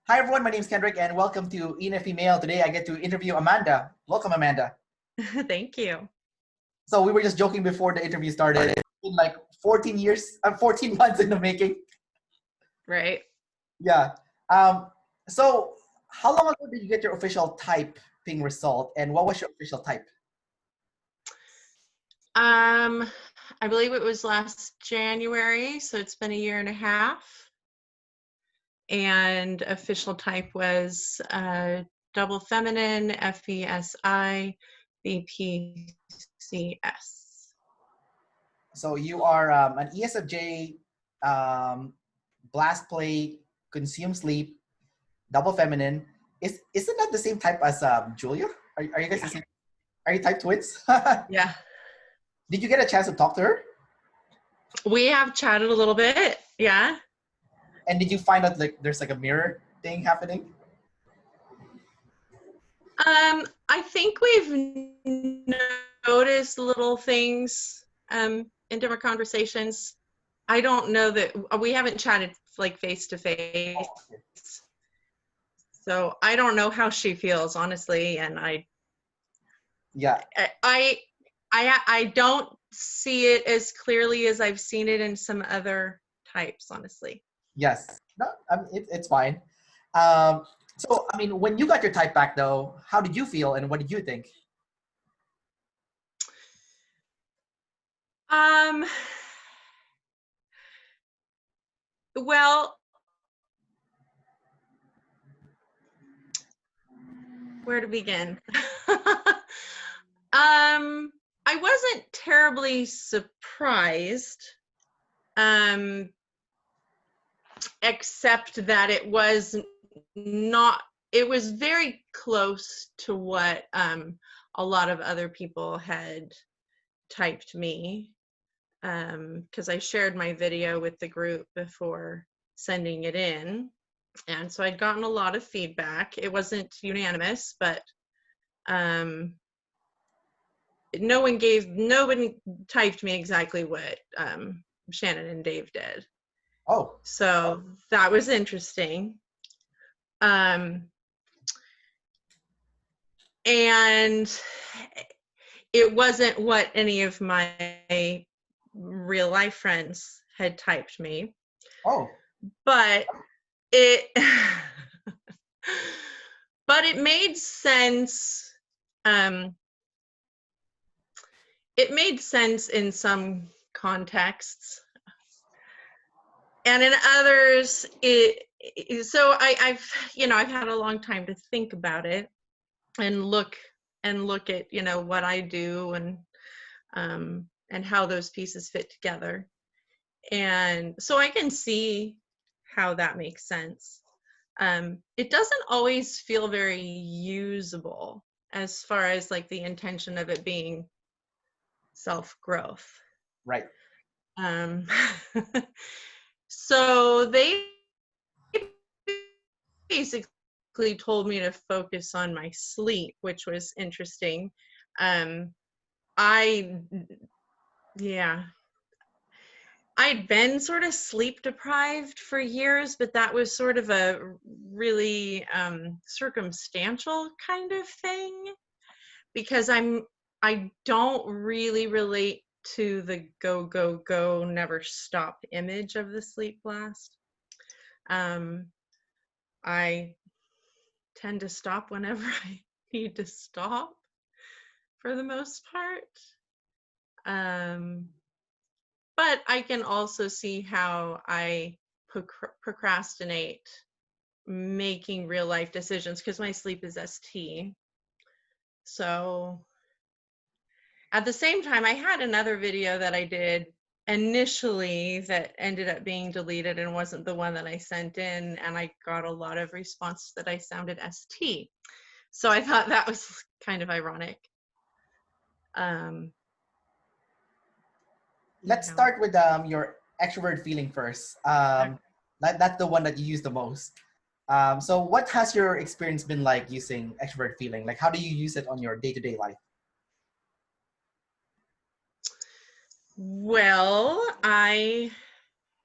Hi everyone, my name is Kendrick and welcome to ENFP Mail. Today I get to interview Amanda. Welcome, Amanda. Thank you. So we were just joking before the interview started. It's been like 14 years, 14 months in the making. Right. Yeah. So how long ago did you get your official typing result and what was your official type? I believe it was last January, so it's been a year and a half. And official type was double feminine, Fe-Si BP CS. So you are an ESFJ, blast play, consume sleep, double feminine. Isn't that the same type as Julia? Are you guys the same? Are you type twins? Yeah. Did you get a chance to talk to her? We have chatted a little bit. Yeah. And did you find out like there's like a mirror thing happening? I think we've noticed little things in different conversations. I don't know that we haven't chatted like face to face. Oh, okay. So I don't know how she feels, honestly, and Yeah. I don't see it as clearly as I've seen it in some other types, honestly. Yes. No, it's fine. So, I mean, when you got your type back, though, how did you feel and what did you think? Well, where to begin? I wasn't terribly surprised, except that it was very close to what a lot of other people had typed me, because I shared my video with the group before sending it in, and so I'd gotten a lot of feedback. It wasn't unanimous, but nobody typed me exactly what Shannon and Dave did. Oh. So that was interesting. And it wasn't what any of my real life friends had typed me. Oh. But it but it made sense. It made sense in some contexts, and in others so I've had a long time to think about it and look at what I do and how those pieces fit together, and so I can see how that makes sense. It doesn't always feel very usable as far as like the intention of it being self-growth. Right. So they basically told me to focus on my sleep, which was interesting. I'd been sort of sleep deprived for years, but that was sort of a really circumstantial kind of thing, because I don't really relate to the go, go, go, never stop image of the sleep blast. I tend to stop whenever I need to stop, for the most part. But I can also see how I procrastinate making real life decisions because my sleep is ST. So at the same time, I had another video that I did initially that ended up being deleted and wasn't the one that I sent in, and I got a lot of response that I sounded ST. So I thought that was kind of ironic. Let's start with your extrovert feeling first. That's the one that you use the most. So what has your experience been like using extrovert feeling? Like how do you use it on your day-to-day life? Well, I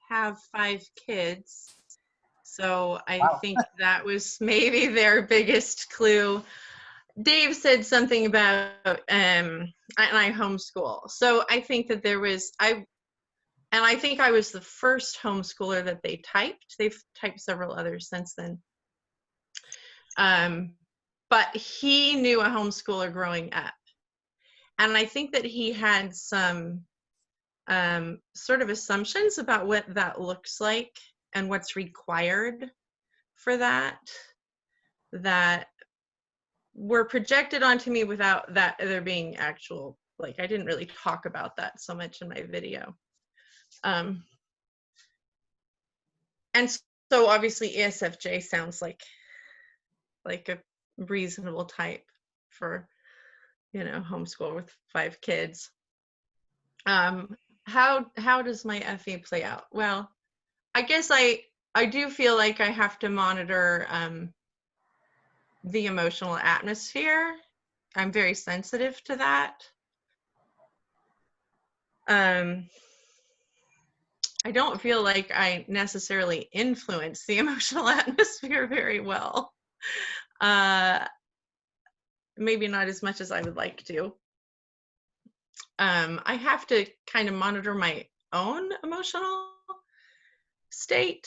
have 5 kids, So I Wow. think that was maybe their biggest clue. Dave said something about and I homeschool. So I think that there was I think I was the first homeschooler that they typed. They've typed several others since then. But he knew a homeschooler growing up. And I think that he had some sort of assumptions about what that looks like and what's required for that were projected onto me without that there being actual, like, I didn't really talk about that so much in my video. And so obviously ESFJ sounds like a reasonable type for, you know, homeschool with 5 kids. How does my FE play out? Well, I guess I do feel like I have to monitor the emotional atmosphere. I'm very sensitive to that. I don't feel like I necessarily influence the emotional atmosphere very well. Maybe not as much as I would like to. I have to kind of monitor my own emotional state,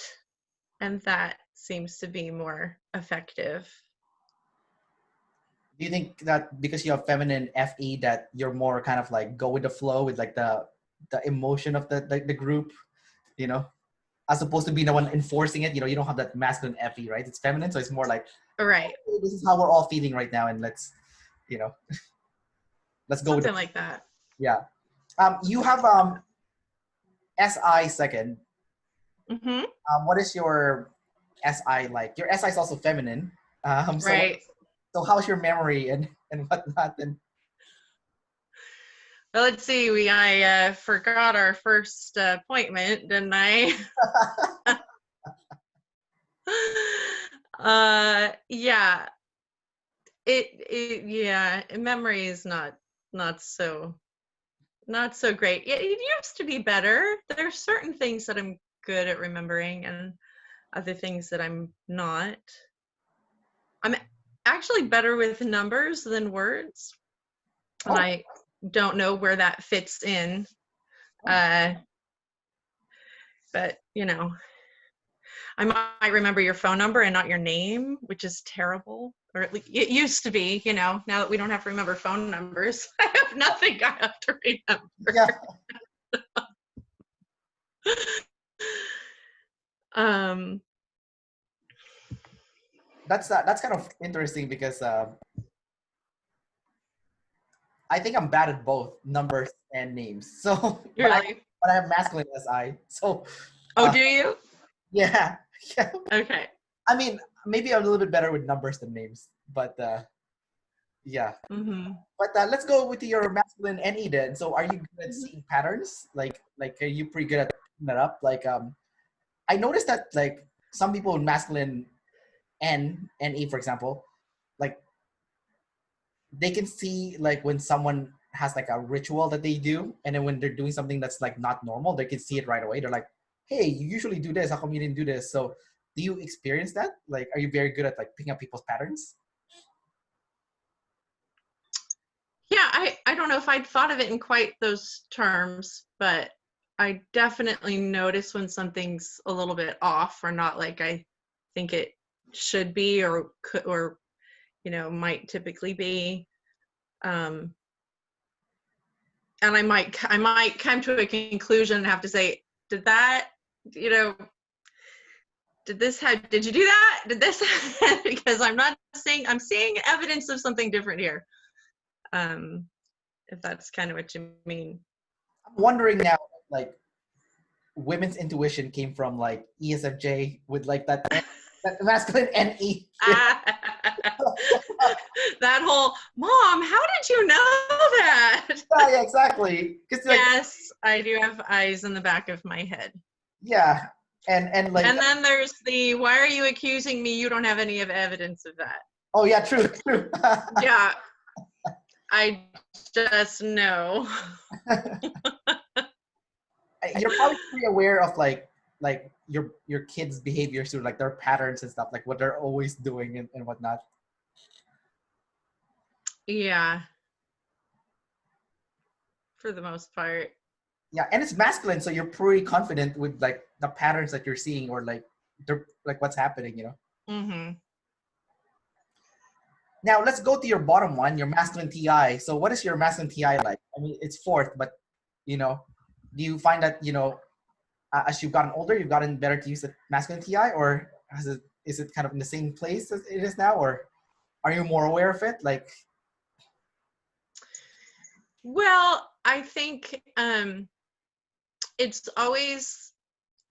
and that seems to be more effective. Do you think that because you have feminine FE that you're more kind of like go with the flow with like the emotion of the group, you know, as opposed to being the one enforcing it? You know, you don't have that masculine FE, right? It's feminine, so it's more like, Right. oh, this is how we're all feeling right now, and let's, you know, let's go with Something it. like that. Yeah. You have SI second. Mm-hmm. What is your SI like? Your SI is also feminine. Right. So how's your memory and whatnot? And Well, let's see. I forgot our first appointment, didn't I? Yeah. Yeah. Memory is not so great. It used to be better. There are certain things that I'm good at remembering, and other things that I'm not. I'm actually better with numbers than words, and I don't know where that fits in. But you know, I might remember your phone number and not your name, which is terrible. Or at least it used to be, you know, now that we don't have to remember phone numbers, I have nothing I have to remember. yeah. That's kind of interesting because I think I'm bad at both numbers and names. So, Really? but I have masculine SI. So, Oh, do you? yeah, yeah. Okay. I mean, maybe I'm a little bit better with numbers than names, but yeah. Mm-hmm. But let's go with your masculine NE then. So, are you good at seeing patterns? Like, are you pretty good at picking that up? Like, I noticed that like some people with masculine NE, for example, like they can see like when someone has like a ritual that they do, and then when they're doing something that's like not normal, they can see it right away. They're like, hey, you usually do this, how come you didn't do this? So do you experience that? Like, are you very good at like picking up people's patterns? Yeah, I don't know if I'd thought of it in quite those terms, but I definitely notice when something's a little bit off or not like I think it should be or could, or you know, might typically be. And I might come to a conclusion and have to say, did that, you know, did you do that? Did this? Because I'm seeing evidence of something different here. If that's kind of what you mean. I'm wondering now, like women's intuition came from like ESFJ with like that masculine NE. That whole, mom, how did you know that? Yeah, exactly. Like, yes, I do have eyes in the back of my head. Yeah, and like. And then there's the, why are you accusing me? You don't have any evidence of that. Oh yeah, true. Yeah, I just know. You're probably pretty aware of like your kids' behaviors through like their patterns and stuff, like what they're always doing and whatnot. Yeah. For the most part. Yeah, and it's masculine, so you're pretty confident with like the patterns that you're seeing or like like what's happening, you know. Mm-hmm. Now let's go to your bottom one, your masculine Ti. So what is your masculine Ti like? I mean, it's fourth, but you know, do you find that as you've gotten older, you've gotten better to use the masculine Ti, or is it kind of in the same place as it is now, or are you more aware of it? Like, Well, I think it's always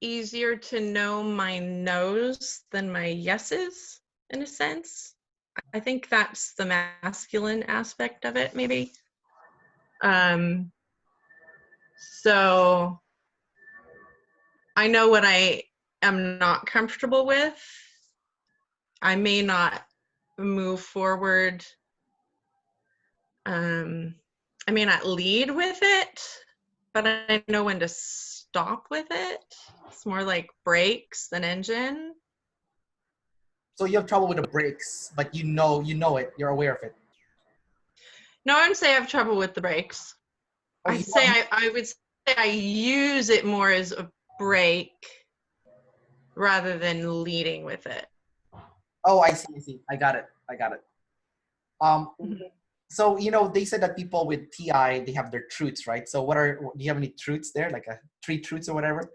easier to know my no's than my yeses, in a sense. I think that's the masculine aspect of it, maybe. So I know what I am not comfortable with. I may not move forward. I may not lead with it, but I know when to stop with it. It's more like brakes than engine. so you have trouble with the brakes, but you know it, you're aware of it. No, I wouldn't say I have trouble with the brakes. Oh, I would say I use it more as a brake rather than leading with it. oh, I see. I got it. So they said that people with Ti, they have their truths, right? So do you have any truths there, like three truths or whatever?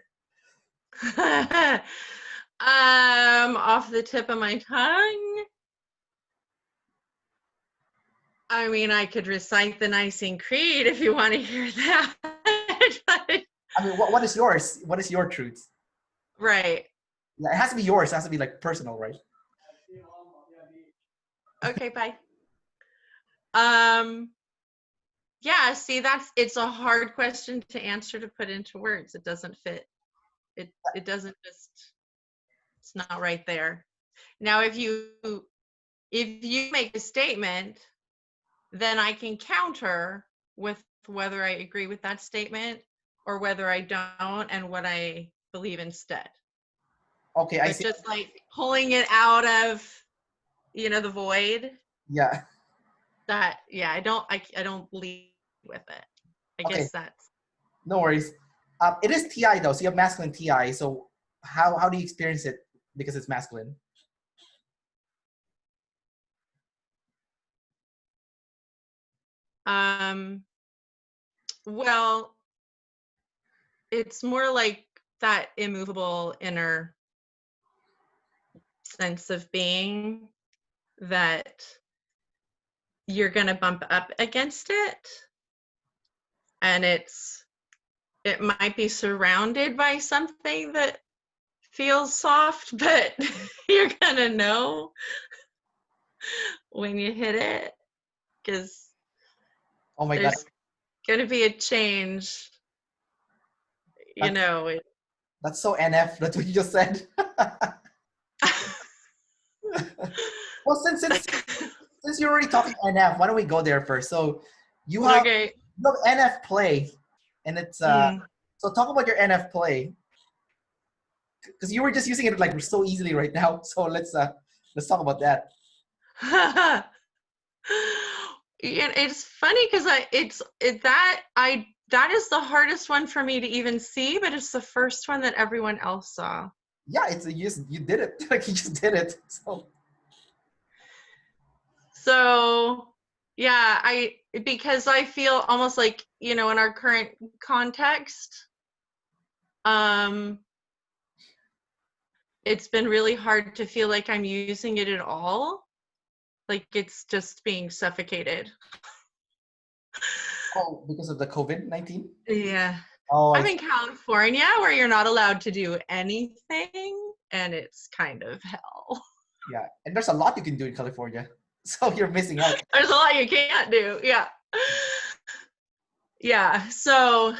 Off the tip of my tongue, I mean, I could recite the Nicene Creed if you want to hear that. I mean, what is yours? What is your truth? Right. Yeah, it has to be yours. It has to be like personal, right? Okay, bye. Yeah, see, it's a hard question to answer, to put into words. It doesn't fit. It doesn't just, it's not right there. Now, if you make a statement, then I can counter with whether I agree with that statement or whether I don't and what I believe instead. Okay, I But see. just like pulling it out of, the void. Yeah. That, yeah, I don't believe with it. I guess that's. No worries. It is Ti though, so you have masculine Ti. So how do you experience it because it's masculine? Well, it's more like that immovable inner sense of being that you're going to bump up against it, and it might be surrounded by something that feels soft, but you're going to know when you hit it, because Oh my God. there's going to be a change, That's so NF. That's what you just said. Well, since you're already talking NF, why don't we go there first? So you have Okay. NF play, and it's so talk about your NF play, because you were just using it like so easily right now. So let's talk about that. Yeah, it's funny because that is the hardest one for me to even see, but it's the first one that everyone else saw. Yeah, you did it. Like you just did it. So yeah, because I feel almost like, in our current context, it's been really hard to feel like I'm using it at all. Like it's just being suffocated. Oh, because of the COVID-19? Yeah. Oh, I'm in California where you're not allowed to do anything, and it's kind of hell. yeah, and there's a lot you can do in California, so you're missing out. There's a lot you can't do. Yeah. Yeah. So,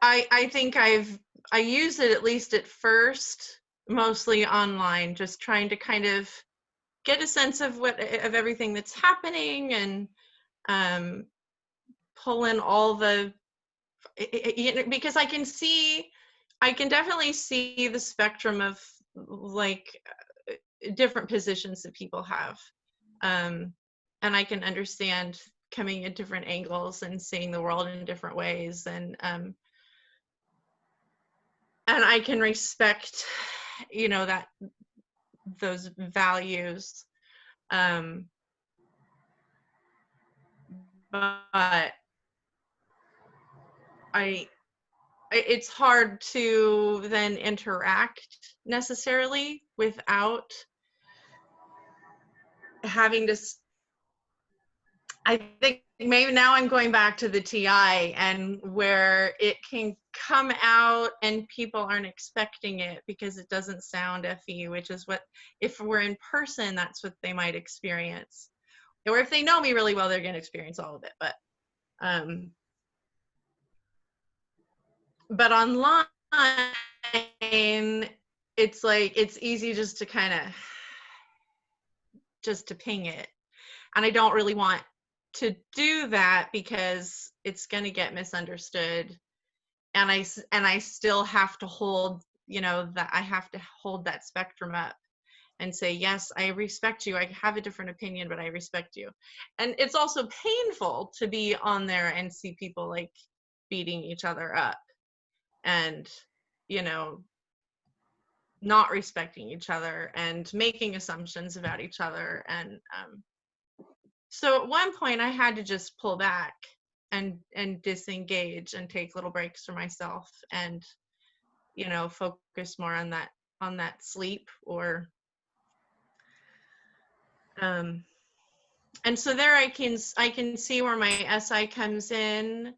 I think I use it, at least at first, mostly online, just trying to kind of get a sense of everything that's happening, and pull in all the, because I can definitely see the spectrum of like different positions that people have. And I can understand coming at different angles and seeing the world in different ways. And I can respect, that those values. But it's hard to then interact necessarily without having to. I think maybe now I'm going back to the TI, and where it can come out and people aren't expecting it because it doesn't sound FE, which is what, if we're in person, that's what they might experience. Or if they know me really well, they're going to experience all of it. But online, it's like, it's easy just to kind of just to ping it. And I don't really want to do that because it's going to get misunderstood. And I still have to hold, that I have to hold that spectrum up and say, yes, I respect you. I have a different opinion, but I respect you. And it's also painful to be on there and see people like beating each other up and, not respecting each other and making assumptions about each other. And so at one point I had to just pull back and disengage and take little breaks for myself and, focus more on that sleep or, and so there I can see where my SI comes in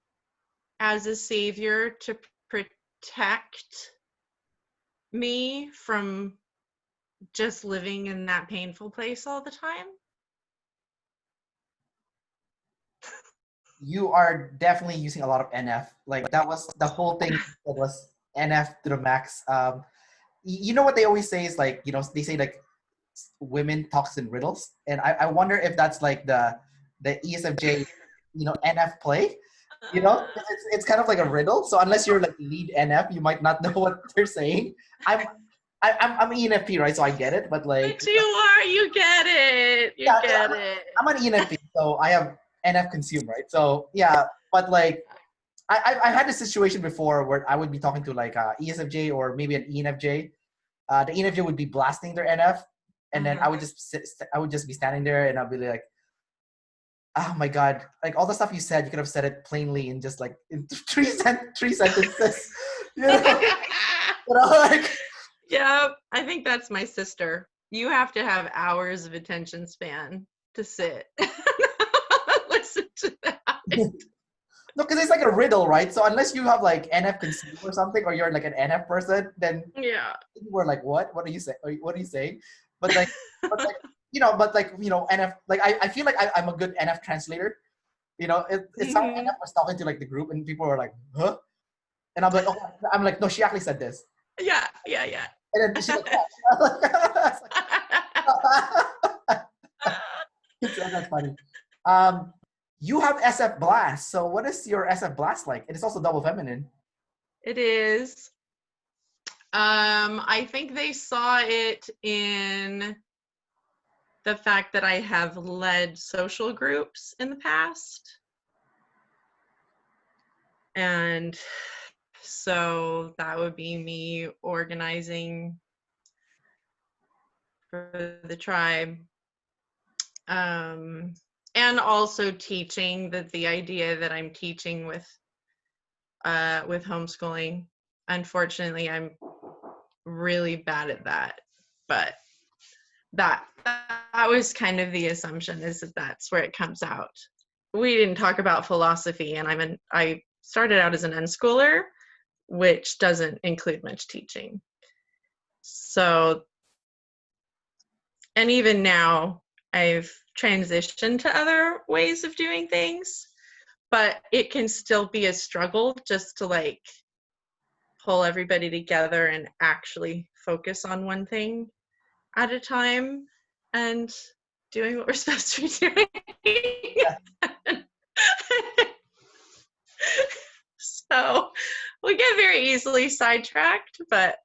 as a savior to protect me from just living in that painful place all the time. You are definitely using a lot of NF. Like that was the whole thing. That was NF to the max. You know what they always say is like, they say like women talks in riddles, and I wonder if that's like the ESFJ, NF play. It's kind of like a riddle. So unless you're like lead NF, you might not know what they're saying. I'm ENFP, right? So I get it, but like. But you are, you get it. You get it. I'm an ENFP, so I have NF consume, right? So yeah, but like I had this situation before where I would be talking to like ESFJ or maybe an ENFJ. The ENFJ would be blasting their NF, and then I would just be standing there and I'll be like, oh my god, like all the stuff you said, you could have said it plainly in just like in three sentences. Like. Yeah, I think that's my sister. You have to have hours of attention span to sit. Listen to that. No, because it's like a riddle, right? So unless you have like NF consume or something, or you're like an NF person, then yeah, we're like, what? What are you saying? What are you saying? But like, NF. Like I feel like I'm a good NF translator. It's how NF was talking to like the group, and people were like, huh? And I'm like, oh, I'm like, no, she actually said this. Yeah. And then she's like, that's funny. You have SF Blast. So what is your SF Blast like? It is also double feminine. It is. I think they saw it in the fact that I have led social groups in the past. And so that would be me organizing for the tribe. And also teaching, that the idea that I'm teaching with homeschooling. Unfortunately, I'm really bad at that, but that was kind of the assumption, is that that's where it comes out. We didn't talk about philosophy, and I started out as an unschooler, which doesn't include much teaching. So, and even now, I've transitioned to other ways of doing things, but it can still be a struggle just to like pull everybody together and actually focus on one thing at a time and doing what we're supposed to be doing. Yeah. So we get very easily sidetracked, but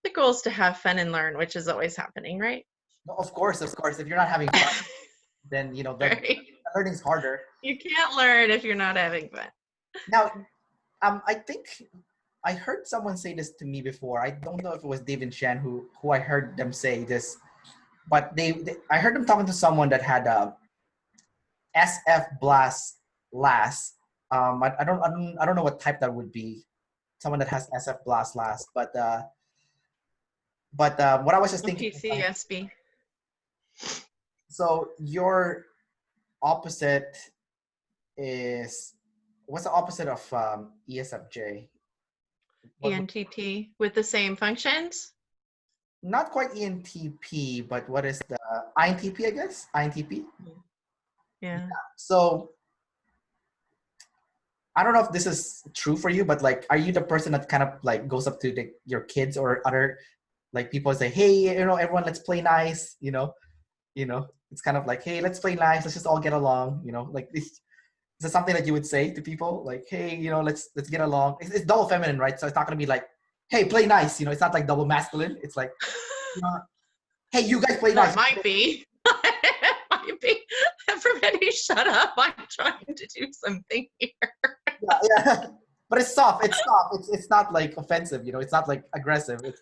the goal is to have fun and learn, which is always happening, right? No, of course, of course. If you're not having fun, then you know the Right. learning's harder. You can't learn if you're not having fun. Now, I think I heard someone say this to me before. I don't know if it was David Shan who I heard them say this, but I heard them talking to someone that had a SF blast last. I don't know what type that would be. Someone that has SF blast last, but what I was just thinking. PCSB. So your opposite is, what's the opposite of ESFJ? ENTP with the same functions. Not quite ENTP, but what is the INTP? I guess INTP. Yeah. So I don't know if this is true for you, but like, are you the person that kind of like goes up to your kids or other like people and say, hey, you know, everyone, let's play nice, you know, it's kind of like, hey, let's play nice, let's just all get along, you know, like this. Is that something that you would say to people? Like, hey, you know, let's get along. It's double feminine, right? So it's not gonna be like, hey, play nice, you know, it's not like double masculine. It's like, you know, hey, you guys play nice. That might be. It might be. Everybody shut up. I'm trying to do something here. Yeah. But it's soft. It's soft. It's not like offensive, you know, it's not like aggressive. It's,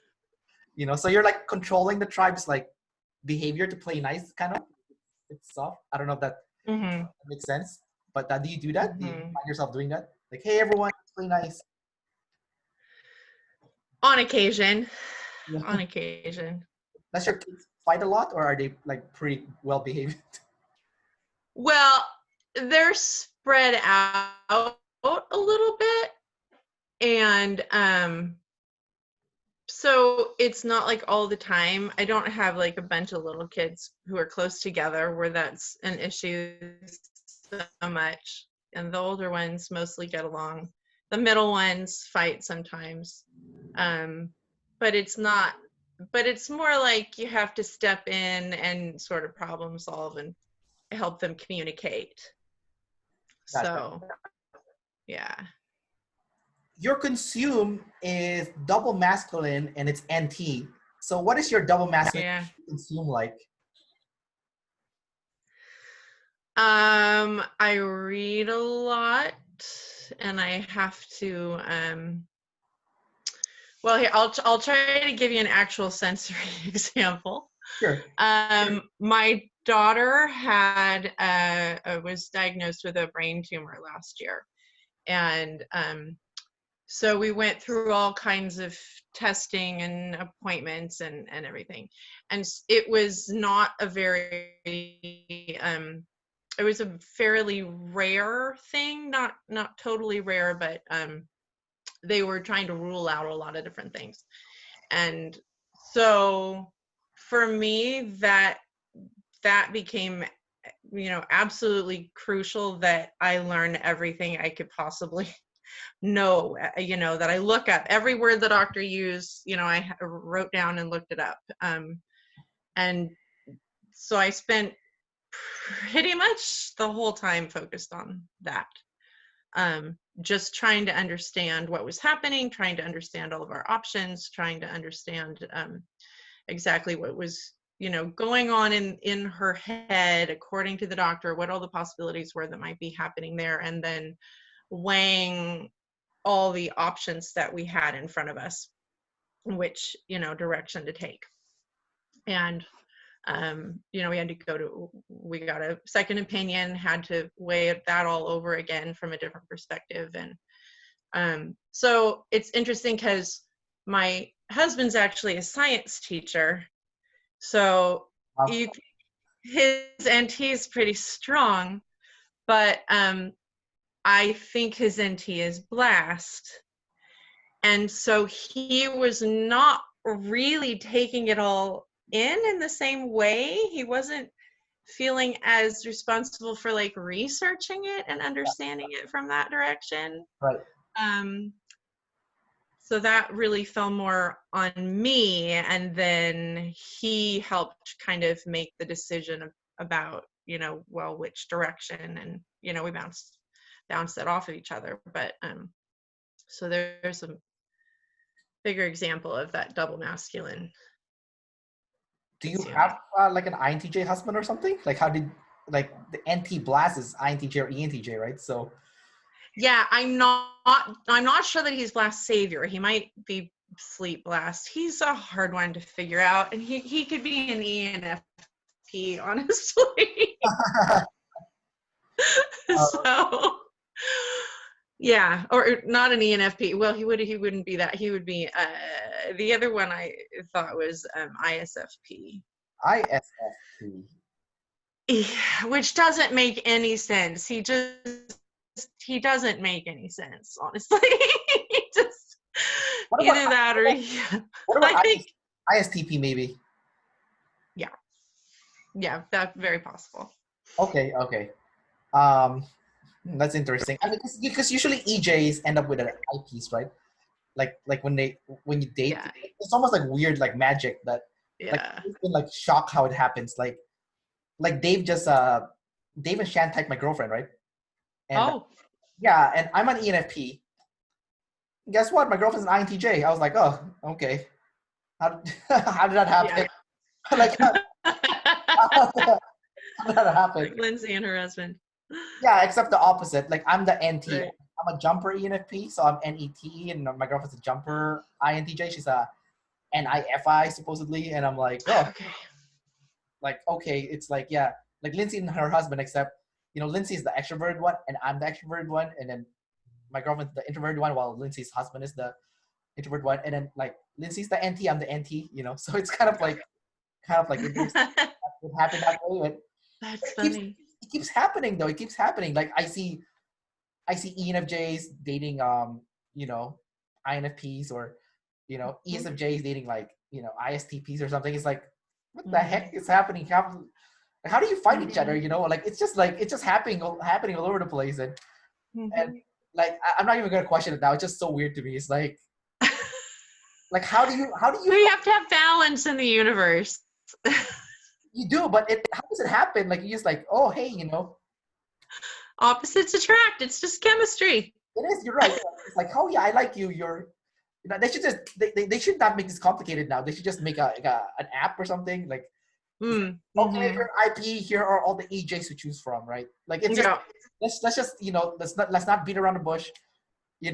you know, so you're like controlling the tribe's like behavior to play nice, kind of. It's soft. I don't know if that makes sense. But do you do that? Do you find yourself doing that? Like, hey, everyone, let's play nice. On occasion. Yeah. On occasion. Does your kids fight a lot, or are they like pretty well behaved? Well, they're spread out a little bit, and so it's not like all the time. I don't have like a bunch of little kids who are close together where that's an issue so much, and the older ones mostly get along. The middle ones fight sometimes, but it's not. But it's more like you have to step in and sort of problem solve and help them communicate. Gotcha. So, yeah. Your consume is double masculine and it's NT. So what is your double masculine consume like? I read a lot, and I have to well, here I'll try to give you an actual sensory example. Sure. My daughter had was diagnosed with a brain tumor last year, and so we went through all kinds of testing and appointments and everything, and it was not a very it was a fairly rare thing, not totally rare, but they were trying to rule out a lot of different things. And so for me, that became, you know, absolutely crucial that I learn everything I could possibly know, you know, that I look up every word the doctor used, you know, I wrote down and looked it up. And so I spent pretty much the whole time focused on that. Just trying to understand what was happening, trying to understand all of our options, trying to understand exactly what was, you know, going on in her head, according to the doctor, what all the possibilities were that might be happening there, and then weighing all the options that we had in front of us, which, you know, direction to take. And you know, we got a second opinion, had to weigh that all over again from a different perspective. And so it's interesting because my husband's actually a science teacher. So his NT is pretty strong, but I think his NT is blast. And so he was not really taking it all in the same way. He wasn't feeling as responsible for like researching it and understanding it from that direction. Right. So that really fell more on me, and then he helped kind of make the decision about, well, which direction, and we bounced it off of each other. But so there's a bigger example of that double masculine. Do you have like an INTJ husband or something? Like how did like the NT blast is INTJ or ENTJ, right? So yeah, I'm not sure that he's blast savior. He might be sleep blast. He's a hard one to figure out, and he could be an ENFP, honestly. So yeah, or not an ENFP. Well, he wouldn't be that. He would be the other one I thought was ISFP. ISFP. Which doesn't make any sense. He doesn't make any sense, honestly. Just either that or what about I think ISTP maybe? Yeah, that's very possible. Okay. That's interesting. I mean, because usually EJs end up with an IPs, right? Like when you date, it's almost like weird, like magic that like it's been like shocked how it happens. Like Dave and Shan typed my girlfriend, right? And yeah, and I'm an ENFP. Guess what? My girlfriend's an INTJ. I was like, oh, okay. How did that happen? Yeah. Like how did that happen? Like Lindsay and her husband. Yeah, except the opposite. Like I'm the NT. Right. I'm a jumper ENFP, so I'm NET, and my girlfriend's a jumper INTJ. She's a NIFI supposedly, and I'm like, oh, okay. Like okay, it's like yeah, like Lindsay and her husband, except Lindsay's the extroverted one, and I'm the extroverted one, and then my girlfriend's the introverted one, while Lindsay's husband is the introvert one, and then like Lindsay's the NT, I'm the NT, so it's kind of like interesting. It happened that way, but that's funny. It keeps happening though. It keeps happening. Like I see ENFJs dating INFPs, or ESFJs dating like ISTPs or something. It's like what the heck is happening? How do you find each other? Like it's just happening all over the place, and like I'm not even gonna question it now. It's just so weird to me. It's like how do you we have to have balance in the universe. You do, but how does it happen? Like you just like, oh hey, opposites attract. It's just chemistry. It is. You're right. It's like, oh yeah, I like you. They should just they should not make this complicated now. They should just make an app or something like. Okay, if you're IP, here are all the EJs to choose from, right? Like it's just let's just let's not beat around the bush, I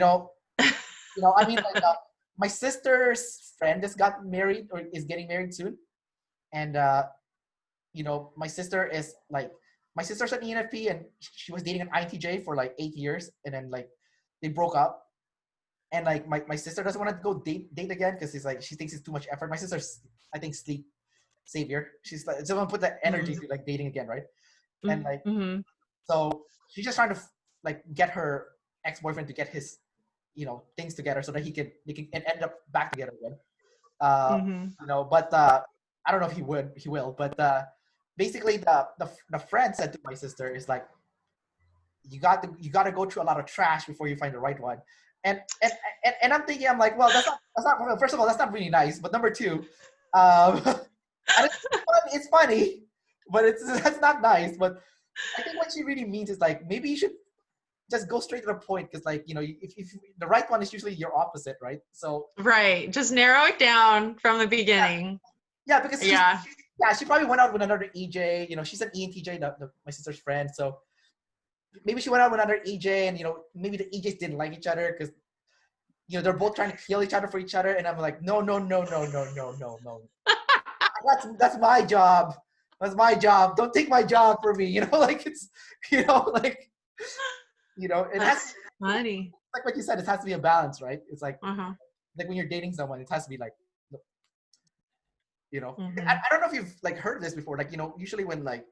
mean, like my sister's friend just got married or is getting married soon, and my sister's an ENFP, and she was dating an INTJ for like 8 years, and then like they broke up, and like my sister doesn't want to go date again because it's like she thinks it's too much effort. My sister's, I think, sleep savior. She's like, someone put that energy to like dating again, right? And like so she's just trying to like get her ex-boyfriend to get his things together so that they can end up back together again. But I don't know if he will, but basically the friend said to my sister is like, you got to go through a lot of trash before you find the right one. And I'm thinking, I'm like, well, that's not first of all, that's not really nice, but number two, it's funny, but that's not nice. But I think what she really means is like, maybe you should just go straight to the point, because like if the right one is usually your opposite, right? So right, just narrow it down from the beginning. Yeah, because she probably went out with another EJ. She's an ENTJ, my sister's friend. So maybe she went out with another EJ, and maybe the EJs didn't like each other because they're both trying to kill each other for each other. And I'm like, no. That's my job. That's my job. Don't take my job for me. Like it's, like, it has funny. Like what you said, it has to be a balance, right? It's like, like when you're dating someone, it has to be like, I don't know if you've like heard this before. Like, usually when like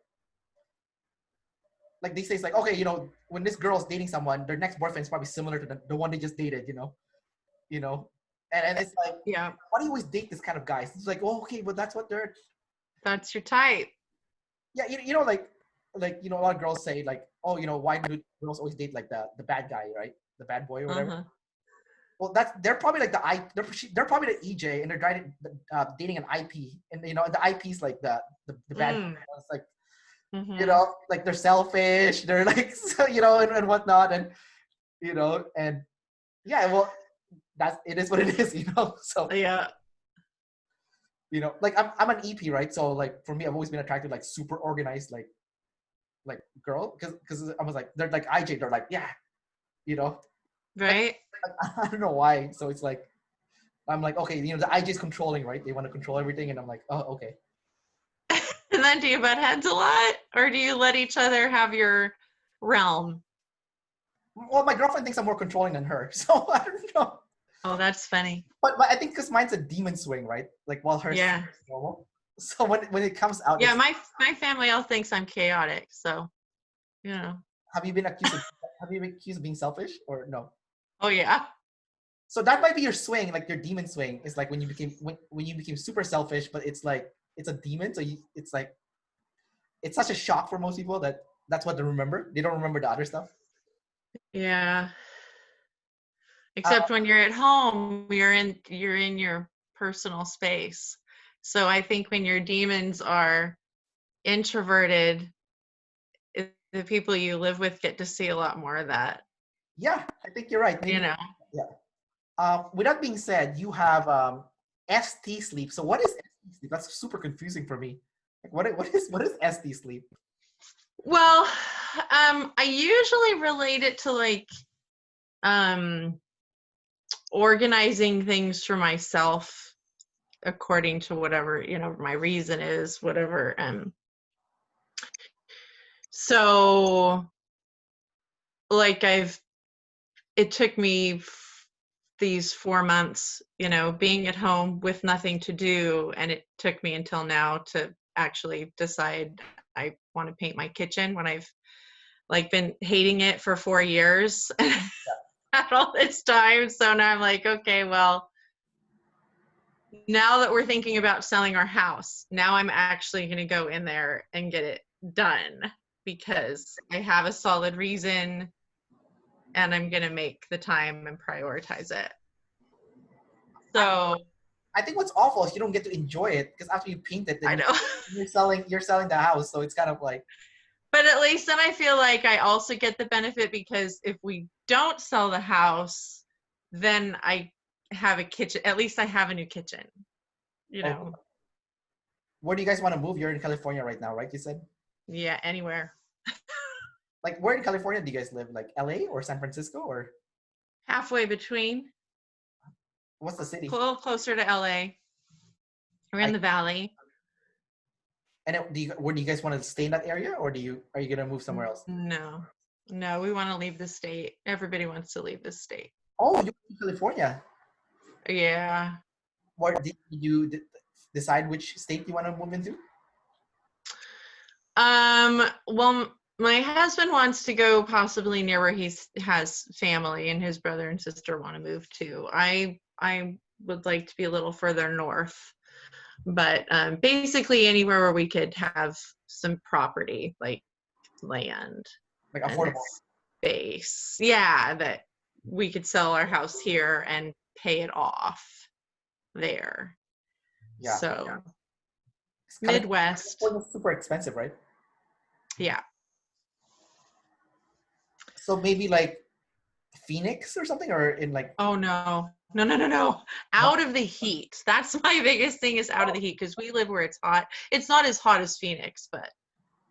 they say it's like, okay, when this girl's dating someone, their next boyfriend is probably similar to the one they just dated, and it's like, why do you always date this kind of guys? It's like, oh, okay, but that's that's your type. Yeah, like a lot of girls say like, oh, why do girls always date like the bad guy, right? The bad boy or whatever. well, they're probably like they're probably the EJ, and they're dating an IP, and you know the IP's like the bad ones, like you Mm-hmm. know, like they're selfish, they're like so, you know, and whatnot, and you know, and yeah, well, it is what it is, you know. So Yeah. you know, like I'm an EP, right? So like for me, I've always been attracted like super organized, like girl, because I was like they're like IJ, they're like yeah, you know, like, Right. I don't know why. So it's like I'm like okay, you know, the IJ is controlling, right? They want to control everything, and I'm like oh okay. And then do you butt heads a lot, or do you let each other have your realm? Well, my girlfriend thinks I'm more controlling than her, so I don't know. Oh, that's funny. But I think because mine's a demon swing, right? Like while hers is Yeah. normal. So when it comes out, Yeah, it's, my family all thinks I'm chaotic, so you know. have you been accused of being selfish or no? Oh yeah. So that might be your swing, like your demon swing. Is like when you became super selfish, but it's like it's a demon. So it's like it's such a shock for most people that that's what they remember. They don't remember the other stuff. Yeah. Uh, Except when you're at home, you're in your personal space. So I think when your demons are introverted, the people you live with get to see a lot more of that, yeah, I think you're right. you Maybe know. yeah. With that being said, you have ST sleep. So what is ST sleep? That's super confusing for me. Like what is ST sleep? Well, I usually relate it to like um organizing things for myself according to whatever, you know, my reason is, whatever. So like it took me these 4 months, you know, being at home with nothing to do, and it took me until now to actually decide I want to paint my kitchen when I've like been hating it for 4 years at all this time. So now I'm like, okay, well, now that we're thinking about selling our house, now I'm actually going to go in there and get it done because I have a solid reason and I'm going to make the time and prioritize it. So I think what's awful is you don't get to enjoy it because after you paint it, I then know. you're selling the house. So it's kind of like But at least then I feel like I also get the benefit because if we don't sell the house, then I have a kitchen. At least I have a new kitchen, you oh, know. where do you guys want to move? You're in California right now, right? You said Yeah, anywhere. like where in California do you guys live? Like LA or San Francisco or Halfway between, what's the city? a little closer to LA. We're in Like the valley. and where do you guys want to stay in that area or are you gonna move somewhere else? No, no, we want to leave the state. Everybody wants to leave the state. Oh, you're in California. Yeah. What did you decide which state you want to move into? Well, my husband wants to go possibly near where he has family, and his brother and sister want to move too. I would like to be a little further north, but basically anywhere where we could have some property, like land Like and affordable. space. Yeah, that we could sell our house here and pay it off there. Yeah. So Midwest. California's super expensive, right? Yeah. So maybe like Phoenix or something, or in like Oh no. No, no, no, no. no, Out of the heat. That's my biggest thing is out of the heat because we live where it's hot. It's not as hot as Phoenix, but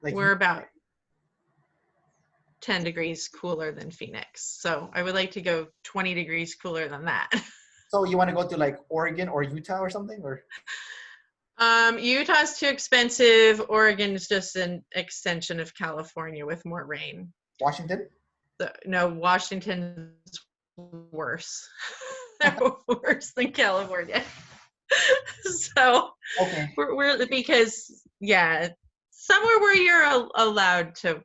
like we're about 10 degrees cooler than Phoenix. So I would like to go 20 degrees cooler than that. so you want to go to like Oregon or Utah or something, or Utah's too expensive. Oregon is just an extension of California with more rain. Washington? So, no, Washington's worse. They're worse than California. So Okay. we're because yeah, somewhere where you're allowed to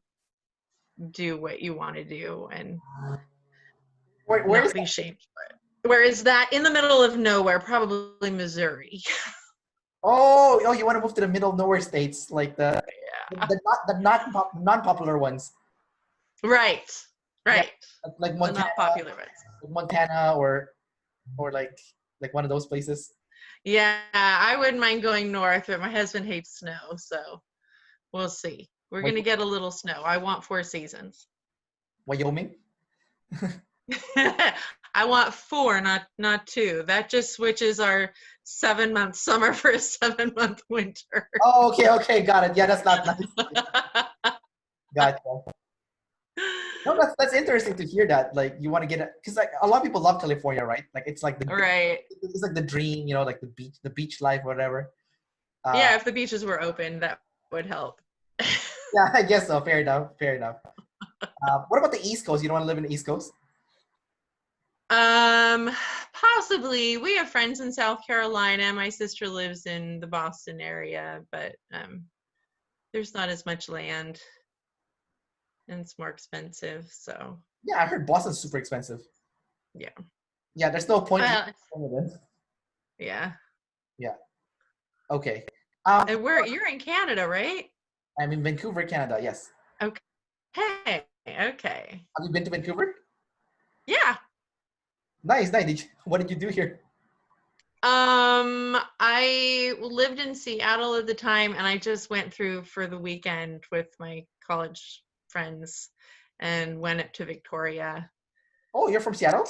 do what you want to do and Where not is be shamed for it. Whereas that in the middle of nowhere, probably Missouri. oh, you want to move to the middle of nowhere states, like Yeah. the non-popular ones. Right. Yeah, Right. like The not popular ones. Montana or or like one of those places? Yeah, I wouldn't mind going north, but my husband hates snow, so we'll see. We're Wy- gonna get a little snow. I want 4 seasons. Wyoming? I want 4, not 2. That just switches our 7-month summer for a 7-month winter. Oh, okay, got it. Yeah, that's not nice. Gotcha. No, that's interesting to hear that. Like you want to get because like a lot of people love California, right? Like it's like Right. it's like the dream, like the beach life, whatever. Yeah, if the beaches were open, that would help. Yeah, I guess so. Fair enough. Fair enough. What about the East Coast? You don't want to live in the East Coast? Um, Possibly. We have friends in South Carolina. My sister lives in the Boston area, but there's not as much land and it's more expensive. So Yeah, I heard Boston's super expensive. yeah. Yeah, there's no point. Well, yeah. Yeah. Okay. And you're in Canada, right? I'm in Vancouver, Canada. Yes. Okay. Okay. Have you been to Vancouver? Yeah. Nice. What did you do here? I lived in Seattle at the time, and I just went through for the weekend with my college friends and went up to Victoria. Oh, you're from Seattle?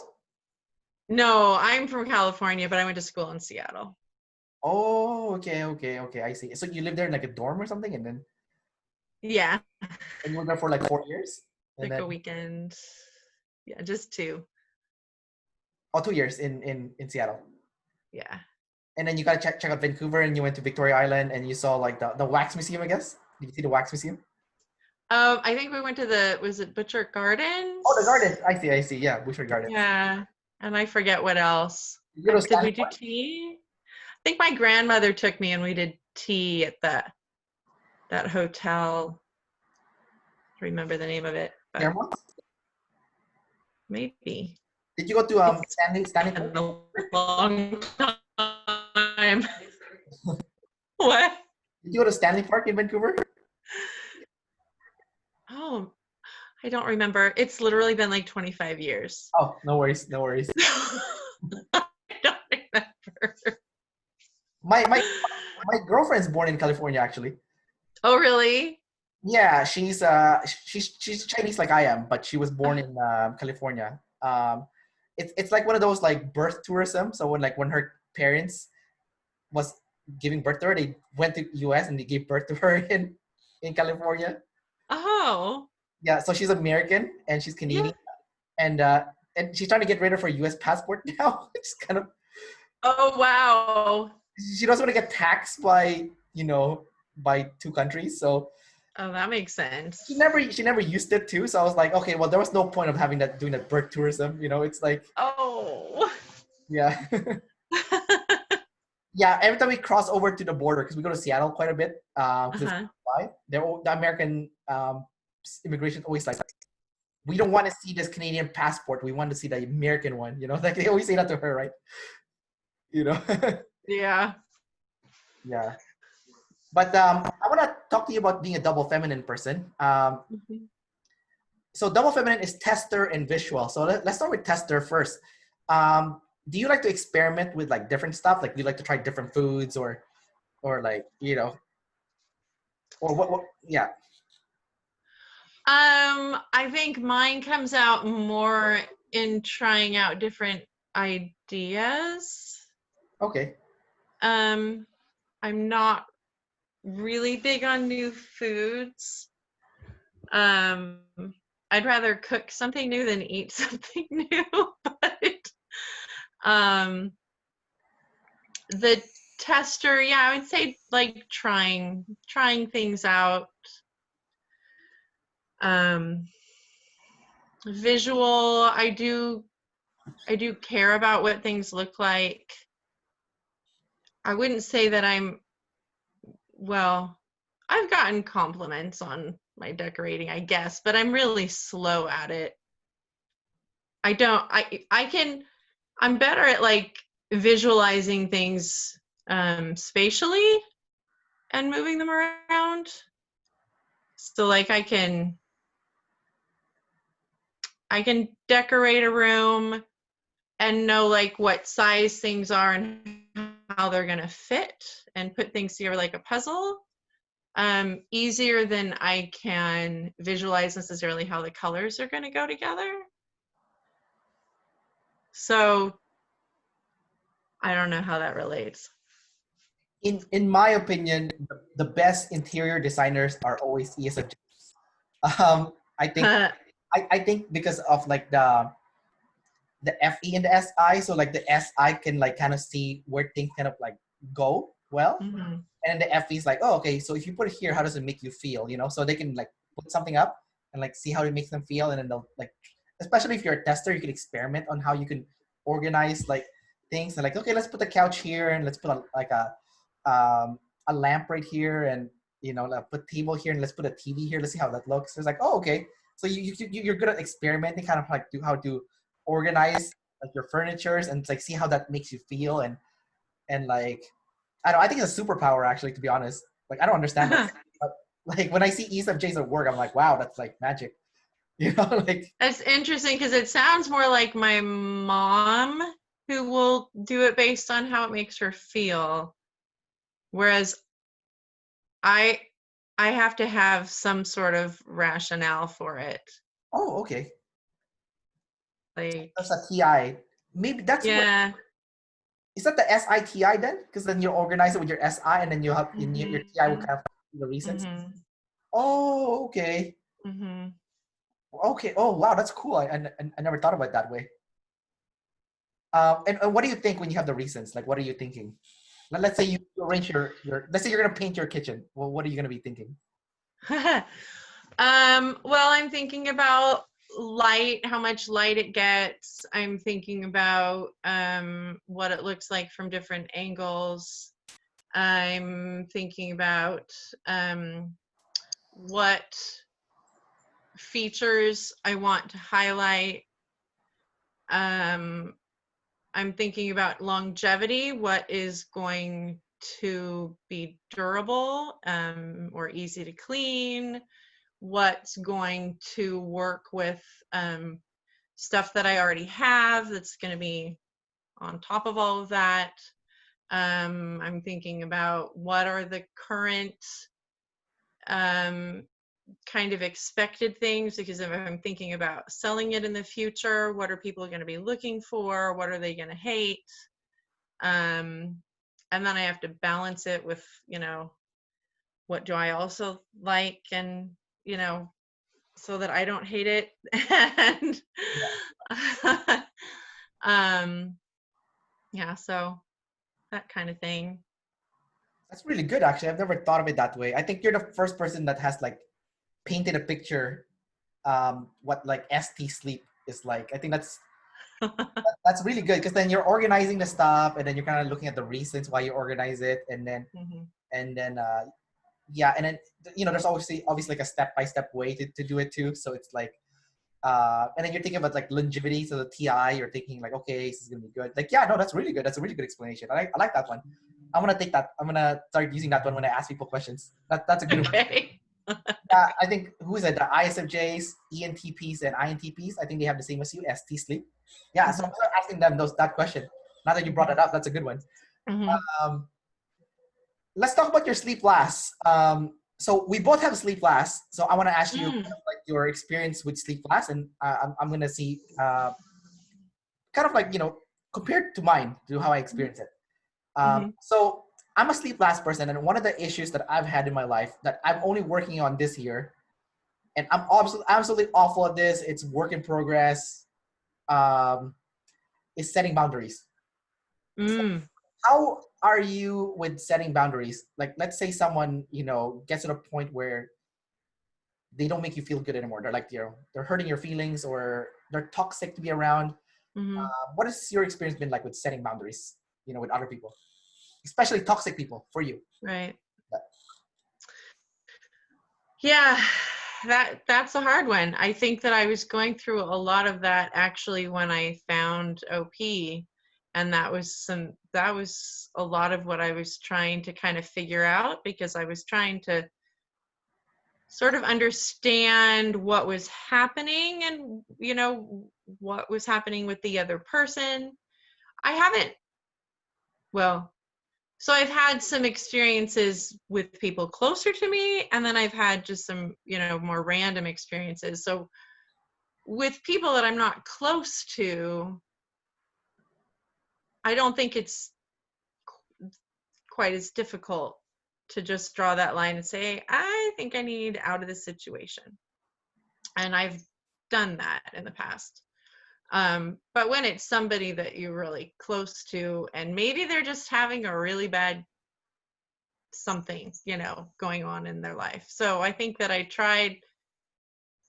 No, I'm from California, but I went to school in Seattle. Oh, okay. I see. So you lived there in like a dorm or something, and then Yeah, you were there for like 4 years, and like then a weekend. Yeah, just 2. 2 years in Seattle. Yeah. And then you got to check out Vancouver, and you went to Victoria Island, and you saw like the wax museum, I guess. Did you see the wax museum? I think we went to was it Butcher Gardens? Oh, the garden. I see. Yeah, Butcher Gardens. Yeah, and I forget what else. You go to Did we Stanley do Park? tea? I think my grandmother took me and we did tea at that hotel. I remember the name of it, but Fairmont? maybe. Did you go to It's Stanley Park? been a long time. What? Did you go to Stanley Park in Vancouver? Oh, I don't remember. It's literally been like 25 years. Oh, no worries. I don't remember. My girlfriend's born in California, actually. Oh, really? Yeah, she's Chinese like I am, but she was born in California. It's like one of those like birth tourism. So when her parents was giving birth to her, they went to US and they gave birth to her in California. Oh, Yeah, so she's American and she's yeah. Canadian, and she's trying to get rid of her US passport now. It's kind of Oh, wow. she doesn't want to get taxed by 2 countries. So Oh, that makes sense. she never used it too. So I was like, okay, well, there was no point of doing that birth tourism. It's like, Oh. yeah. Yeah, every time we cross over to the border, because we go to Seattle quite a bit, because it's Uh-huh. nearby, the American immigration always like, we don't want to see this Canadian passport. We want to see the American one. Like they always say that to her, right? You know. Yeah. Yeah. But I want to talk to you about being a double feminine person. Mhm. So double feminine is tester and visual. So let's start with tester first. Do you like to experiment with like different stuff? Like do you like to try different foods or like, or what yeah. I think mine comes out more in trying out different ideas. Okay. I'm not really big on new foods. I'd rather cook something new than eat something new, but the tester, yeah, I would say like trying things out. Visual, I do care about what things look like. I wouldn't say that well, I've gotten compliments on my decorating, I guess, but I'm really slow at it. I'm better at like visualizing things spatially and moving them around. So like I can decorate a room and know like what size things are and how they're going to fit and put things together like a puzzle, easier than I can visualize necessarily how the colors are going to go together. So I don't know how that relates. In my opinion, the best interior designers are always ESFJs. I think I think because of like the FE and the SI, so like the SI can like kind of see where things kind of like go well, Mm-hmm. and the FE is like, oh, okay, so if you put it here, how does it make you feel? You know, so they can like put something up and like see how it makes them feel, and then they'll like, especially if you're a tester, you can experiment on how you can organize like things and like, okay, let's put the couch here and let's put a lamp right here, and you know, like, put table here and let's put a TV here. Let's see how that looks. So it's like, oh, okay, so you're good at experimenting, kind of like how to organize like your furnitures and like see how that makes you feel, and like I think it's a superpower actually, to be honest. Like I don't understand that, but like when I see ESFJs at work, I'm like, wow, that's like magic. You know, like That's interesting because it sounds more like my mom who will do it based on how it makes her feel, whereas I have to have some sort of rationale for it. oh, okay, Like, that's a TI. Maybe that's what yeah. is that the SITI then? Because then you organize it with your SI, and then you have your TI will kind of have the reasons. Mm-hmm. Oh, okay. Mm-hmm. Okay. Oh, wow, that's cool. I never thought about it that way. And what do you think when you have the reasons? Like, what are you thinking? Let's say you arrange let's say you're gonna paint your kitchen. Well, what are you gonna be thinking? Well, I'm thinking about light, how much light it gets. I'm thinking about what it looks like from different angles. I'm thinking about what features I want to highlight. I'm thinking about longevity, what is going to be durable or easy to clean, what's going to work with stuff that I already have that's going to be on top of all of that. I'm thinking about what are the current kind of expected things, because if I'm thinking about selling it in the future, what are people going to be looking for? What are they going to hate? And then I have to balance it with, you know, what do I also like, and, you know, so that I don't hate it. And yeah, so that kind of thing. That's really good, actually. I've never thought of it that way. I think you're the first person that has like painted a picture what like ST sleep is like. I think that's really good, because then you're organizing the stuff, and then you're kind of looking at the reasons why you organize it, and then yeah, and then you know there's obviously like a step-by-step way to do it too. So it's like and then you're thinking about like longevity. So the TI, you're thinking like, okay, this is gonna be good. Like, yeah, no, that's really good. That's a really good explanation. I like that one. I'm gonna take that. I'm gonna start using that one when I ask people questions. That's a good one. Okay. I think who is it? The ISFJs, ENTPs, and INTPs. I think they have the same as you, ST sleep. Yeah, so I'm start asking them that question. Now that you brought it up, that's a good one. Let's talk about your sleep last. So we both have sleep last. So I want to ask you kind of like your experience with sleep last, and I'm gonna see kind of like, you know, compared to mine, to how I experience it. So I'm a sleep last person, and one of the issues that I've had in my life that I'm only working on this year, and I'm absolutely awful at this, it's work in progress, is setting boundaries. So how are you with setting boundaries? Like, let's say someone, you know, gets to the point where they don't make you feel good anymore. They're like, you know, they're hurting your feelings, or they're toxic to be around. What has your experience been like with setting boundaries, you know, with other people, especially toxic people for you? Right. Yeah, that's a hard one. I think that I was going through a lot of that actually when I found OP, and that was a lot of what I was trying to kind of figure out, because I was trying to sort of understand what was happening, and, you know, what was happening with the other person. I haven't, well, so I've had some experiences with people closer to me, and then I've had just some, more random experiences. So with people that I'm not close to, I don't think it's quite as difficult to just draw that line and say, I think I need out of this situation. And I've done that in the past. But when it's somebody that you're really close to, and maybe they're just having a really bad something, going on in their life. So I think that I tried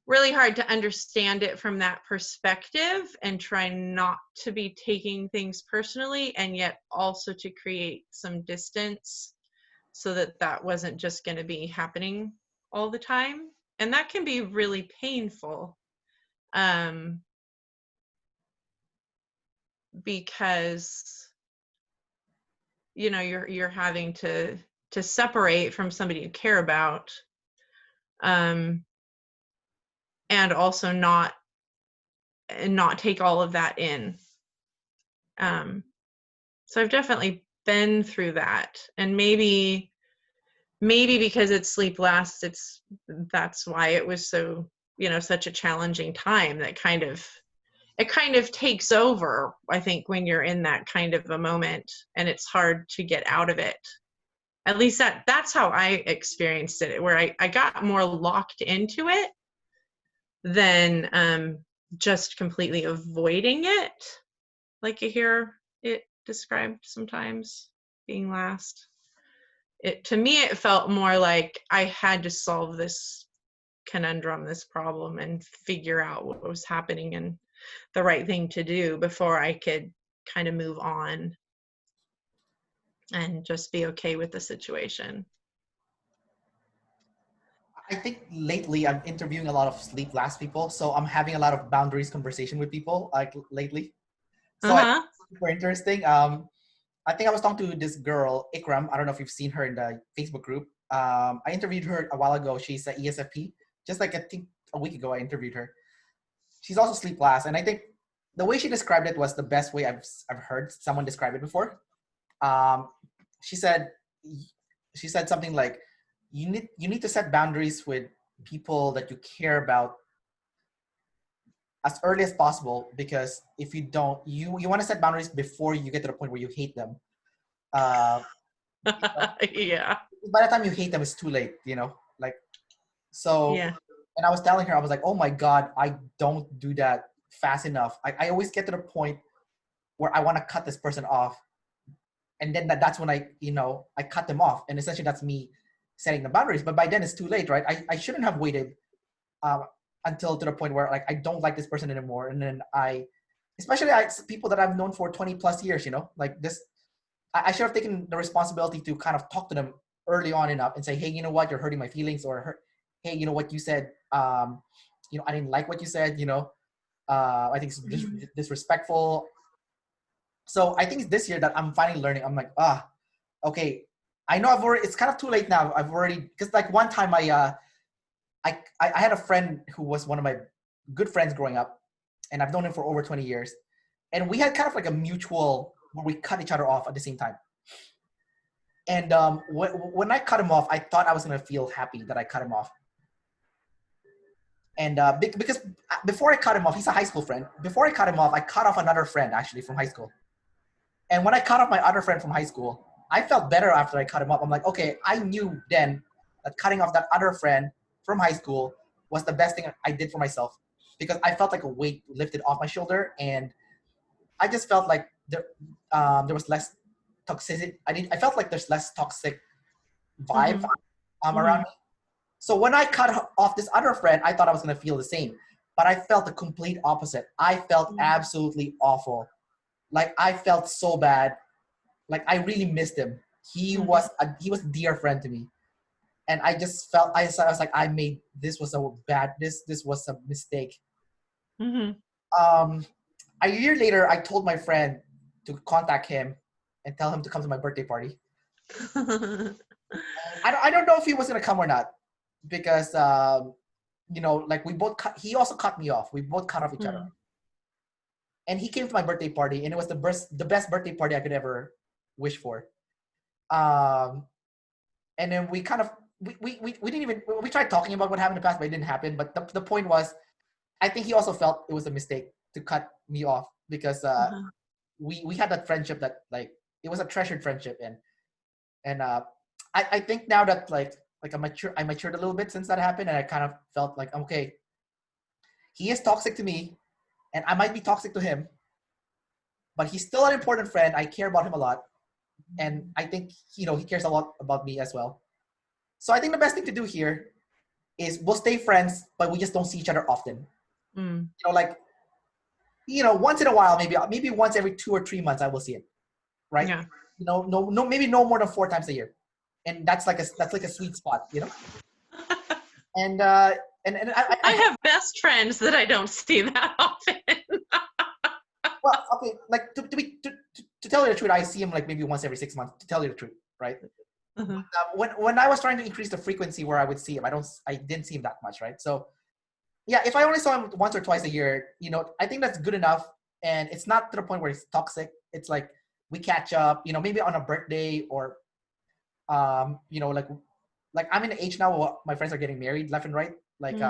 really hard to understand it from that perspective and try not to be taking things personally, and yet also to create some distance so that that wasn't just going to be happening all the time. And that can be really painful, because you're having to separate from somebody you care about, and also not take all of that in. So I've definitely been through that, and maybe because it's sleep last, that's why it was so, such a challenging time. That it kind of takes over, I think, when you're in that kind of a moment, and it's hard to get out of it. At least that's how I experienced it, where I got more locked into it than just completely avoiding it, like you hear it described sometimes, being last. To me, it felt more like I had to solve this conundrum, this problem, and figure out what was happening and the right thing to do before I could kind of move on and just be okay with the situation. I think lately I'm interviewing a lot of sleep last people, so I'm having a lot of boundaries conversation with people like lately. So I think it's super interesting. I think I was talking to this girl, Ikram. I don't know if you've seen her in the Facebook group. I interviewed her a while ago. She's an ESFP. Just like I think a week ago, I interviewed her. She's also sleep last, and I think the way she described it was the best way I've heard someone describe it before. Um, she said something like, you need to set boundaries with people that you care about as early as possible, because if you don't, you want to set boundaries before you get to the point where you hate them. Yeah. By the time you hate them, it's too late, like, so. Yeah. And I was telling her, I was like, oh my God, I don't do that fast enough. I always get to the point where I want to cut this person off. And then that's when I cut them off. And essentially that's me setting the boundaries. But by then it's too late, right? I shouldn't have waited until to the point where, like, I don't like this person anymore. And then especially people that I've known for 20 plus years, like this, I should have taken the responsibility to kind of talk to them early on enough and say, hey, you know what, you're hurting my feelings, or hey, you know what you said, I didn't like what you said, I think it's disrespectful. So I think it's this year that I'm finally learning. I'm like, okay, I know it's kind of too late now. I've already, because like one time I had a friend who was one of my good friends growing up, and I've known him for over 20 years. And we had kind of like a mutual, where we cut each other off at the same time. And when I cut him off, I thought I was going to feel happy that I cut him off. And because before I cut him off, he's a high school friend. Before I cut him off, I cut off another friend actually from high school. And when I cut off my other friend from high school, I felt better after I cut him off. I'm like, okay, I knew then that cutting off that other friend from high school was the best thing I did for myself, because I felt like a weight lifted off my shoulder, and I just felt like there was less toxicity. I felt like there's less toxic vibe around me. So when I cut off this other friend, I thought I was going to feel the same, but I felt the complete opposite. I felt absolutely awful. Like, I felt so bad. Like, I really missed him. He was a dear friend to me. And I just felt, I was like, this was a mistake. A year later, I told my friend to contact him and tell him to come to my birthday party. I don't know if he was going to come or not, because, like, we both he also cut me off. We both cut off each other. and he came to my birthday party, and it was the best birthday party I could ever wish for. And then we kind of we didn't even, we tried talking about what happened in the past, but it didn't happen. But the point was, I think he also felt it was a mistake to cut me off, because we had that friendship that, like, it was a treasured friendship, and I think now that like I matured a little bit since that happened, and I kind of felt like, okay, he is toxic to me, and I might be toxic to him, but he's still an important friend. I care about him a lot, and I think he cares a lot about me as well. So I think the best thing to do here is we'll stay friends, but we just don't see each other often. Like, once in a while, maybe once every 2 or 3 months, I will see him, right? Yeah. No, maybe no more than 4 times a year, and that's like a sweet spot, And I have best friends that I don't see that often. well, okay, like to tell you the truth, I see him like maybe once every 6 months. To tell you the truth, right? When I was trying to increase the frequency where I would see him, I didn't see him that much, right? So yeah, if I only saw him once or twice a year, I think that's good enough. And it's not to the point where it's toxic. It's like we catch up, maybe on a birthday, or like I'm in the age now where my friends are getting married left and right. Like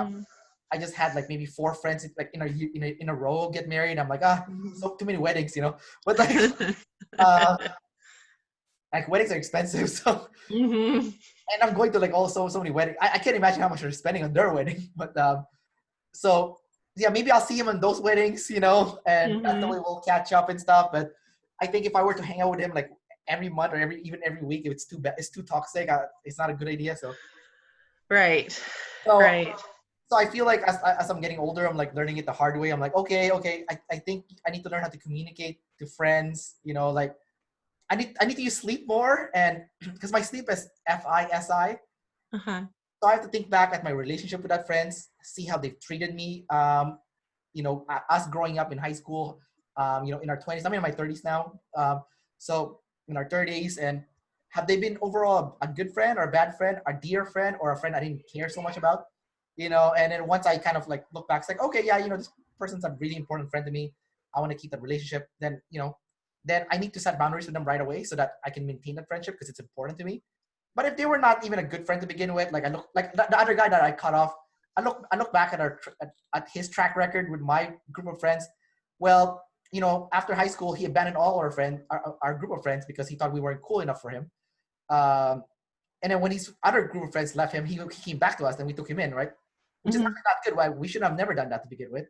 I just had like maybe 4 friends like in a row get married. I'm like, so too many weddings, But like weddings are expensive, so and I'm going to like also so many weddings. I can't imagine how much they're spending on their wedding. But so yeah, maybe I'll see him on those weddings, and that's the way we'll catch up and stuff. But I think if I were to hang out with him like every month or even every week, if it's too bad, it's too toxic. It's not a good idea. So right. So I feel like as I'm getting older, I'm like learning it the hard way. I'm like, okay, I think I need to learn how to communicate to friends. Like I need to use sleep more, and because my sleep is F-I-S-I. So I have to think back at my relationship with that friends, see how they've treated me. Us growing up in high school, in our 20s. I'm in my 30s now. So in our 30s, and have they been overall a good friend or a bad friend, a dear friend, or a friend I didn't care so much about? And then once I kind of like look back, it's like, okay, yeah, this person's a really important friend to me. I want to keep that relationship. Then, then I need to set boundaries with them right away so that I can maintain that friendship because it's important to me. But if they were not even a good friend to begin with, like I look like the other guy that I cut off, I look back at his track record with my group of friends. Well, after high school, he abandoned all our group of friends because he thought we weren't cool enough for him. And then when his other group of friends left him, he came back to us and we took him in, right? Which is not good. Why we should have never done that to begin with.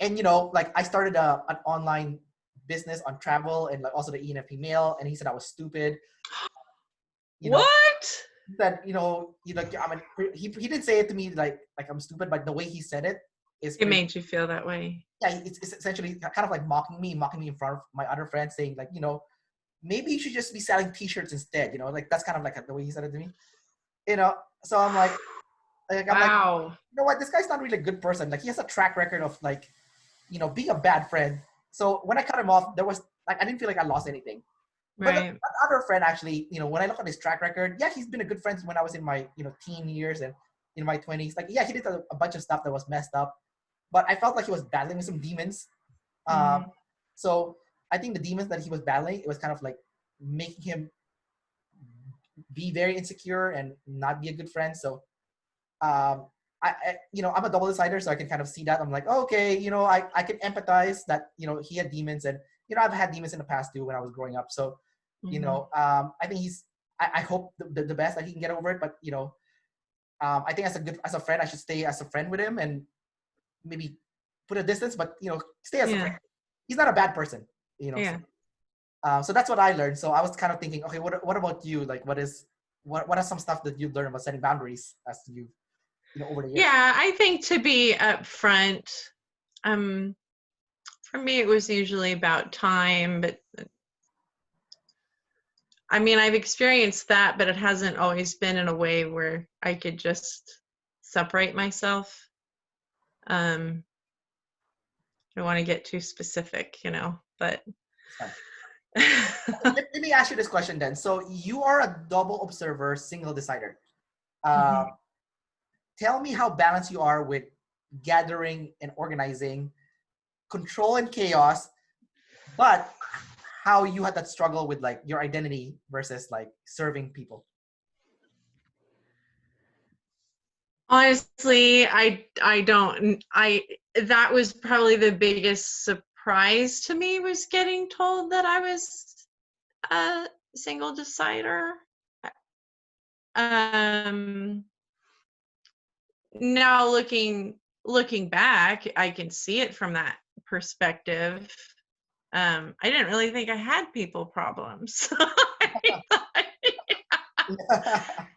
And like I started an online business on travel and like also the ENFP mail, and he said I was stupid. What? That he didn't say it to me like I'm stupid, but the way he said it is it made you feel that way. Yeah, it's essentially kind of like mocking me in front of my other friends, saying like, maybe you should just be selling T-shirts instead. Like that's kind of like the way he said it to me. So I'm like, wow. You know what? This guy's not really a good person. Like he has a track record of like, being a bad friend. So when I cut him off, there was like I didn't feel like I lost anything. Right. But that other friend actually, when I look at his track record, yeah, he's been a good friend when I was in my, teen years and in my 20s. Like, yeah, he did a bunch of stuff that was messed up, but I felt like he was battling with some demons. So I think the demons that he was battling, it was kind of like making him be very insecure and not be a good friend. So, I'm a double decider, so I can kind of see that. I'm like, okay, I can empathize that, he had demons, and I've had demons in the past too when I was growing up. So, I think I hope the best that he can get over it. But I think as a friend, I should stay as a friend with him and maybe put a distance, but stay as a friend. He's not a bad person, Yeah. So that's what I learned. So I was kind of thinking, okay, what about you? Like, what are some stuff that you learned about setting boundaries as you over the years? Yeah, I think to be upfront, for me, it was usually about time, but I mean, I've experienced that, but it hasn't always been in a way where I could just separate myself. I don't want to get too specific, but. Let me ask you this question then. So you are a double observer, single decider. Tell me how balanced you are with gathering and organizing, control and chaos, but how you had that struggle with like your identity versus like serving people. Honestly, that was probably the biggest surprise to me, was getting told that I was a single decider. Now looking back, I can see it from that perspective. I didn't really think I had people problems.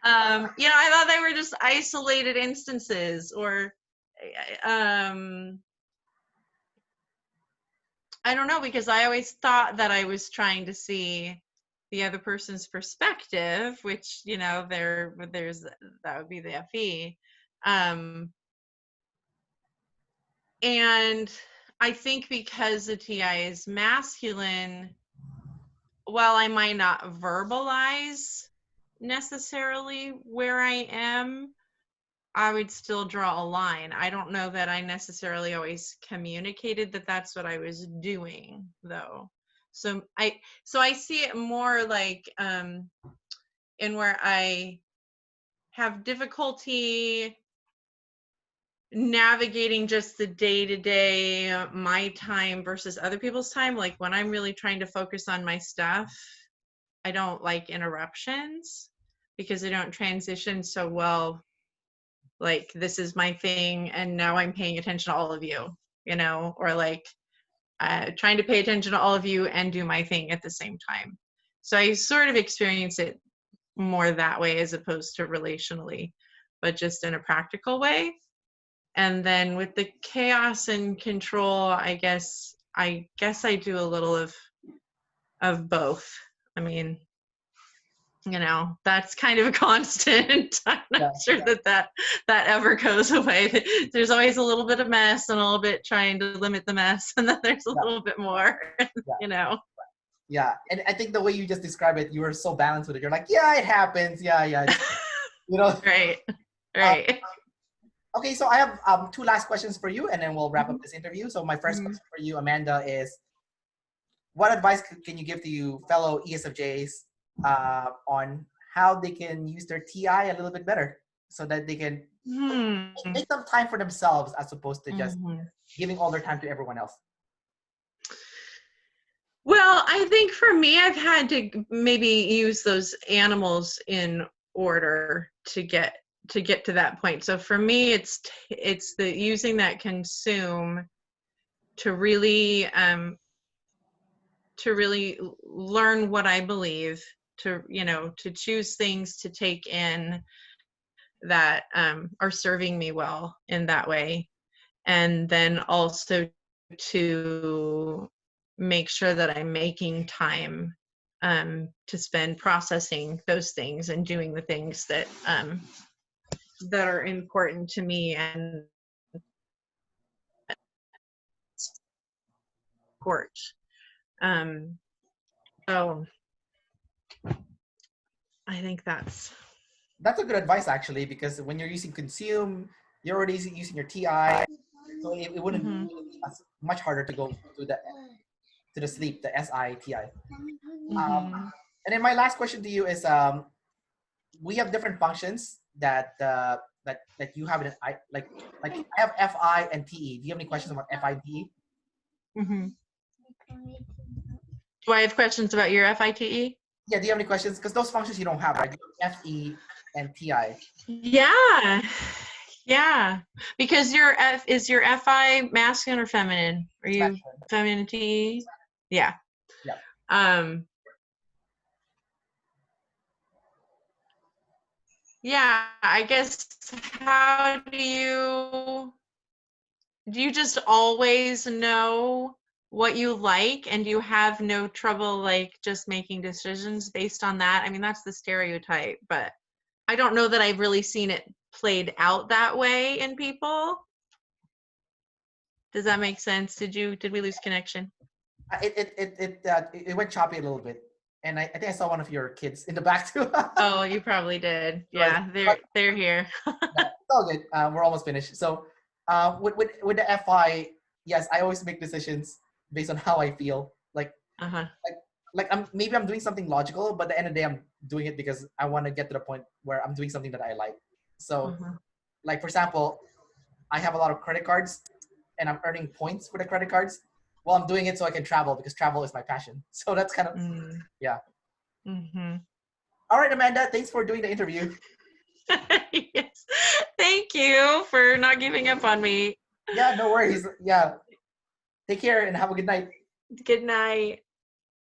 I thought they were just isolated instances, or I don't know, because I always thought that I was trying to see the other person's perspective, which, there's that would be the FE. And I think because the TI is masculine, while I might not verbalize necessarily where I am, I would still draw a line. I don't know that I necessarily always communicated that that's what I was doing, though. So I see it more like in where I have difficulty navigating just the day-to-day, my time versus other people's time. Like when I'm really trying to focus on my stuff, I don't like interruptions because I don't transition so well. Like, this is my thing and now I'm paying attention to all of you, or like trying to pay attention to all of you and do my thing at the same time. So I sort of experience it more that way as opposed to relationally, but just in a practical way. And then with the chaos and control, I guess I do a little of both. I mean, that's kind of a constant. I'm not sure that ever goes away. There's always a little bit of mess and a little bit trying to limit the mess, and then there's a little bit more, Yeah, and I think the way you just described it, you were so balanced with it. You're like, yeah, it happens. Yeah. Right. Okay, so I have 2 last questions for you, and then we'll wrap up this interview. So my first question for you, Amanda, is what advice can you give to you fellow ESFJs on how they can use their TI a little bit better so that they can make some time for themselves as opposed to just giving all their time to everyone else? Well, I think for me, I've had to maybe use those animals in order to get to that point. So for me, it's the using that consume to really learn what I believe, to choose things to take in that are serving me well in that way, and then also to make sure that I'm making time to spend processing those things and doing the things that are important to me and support. So I think that's a good advice, actually, because when you're using consume, you're already using your TI, so it wouldn't be much harder to go to the sleep, the SITI. And then my last question to you is, we have different functions that you have in like I have FI and TE. Do you have any questions about FI and TE? Do I have questions about your FITE? Yeah, do you have any questions? Because those functions you don't have, right? You have FE and TI. Yeah. Because is your FI masculine or feminine? Are you femininity? Yeah. Yeah, I guess, how do you just always know what you like, and you have no trouble like just making decisions based on that? I mean, that's the stereotype, but I don't know that I've really seen it played out that way in people. Does that make sense? Did we lose connection? It went choppy a little bit, and I think I saw one of your kids in the back too. Oh, you probably did. Yeah, they're here. It's all good. We're almost finished. So with the FI, yes, I always make decisions based on how I feel. Uh-huh. Maybe I'm doing something logical, but at the end of the day, I'm doing it because I want to get to the point where I'm doing something that I like. So, Uh-huh. like for example, I have a lot of credit cards, and I'm earning points for the credit cards. Well, I'm doing it so I can travel because travel is my passion. So that's kind of yeah. Mm-hmm. All right, Amanda, thanks for doing the interview. Yes. Thank you for not giving up on me. Yeah, no worries. Yeah. Take care and have a good night. Good night.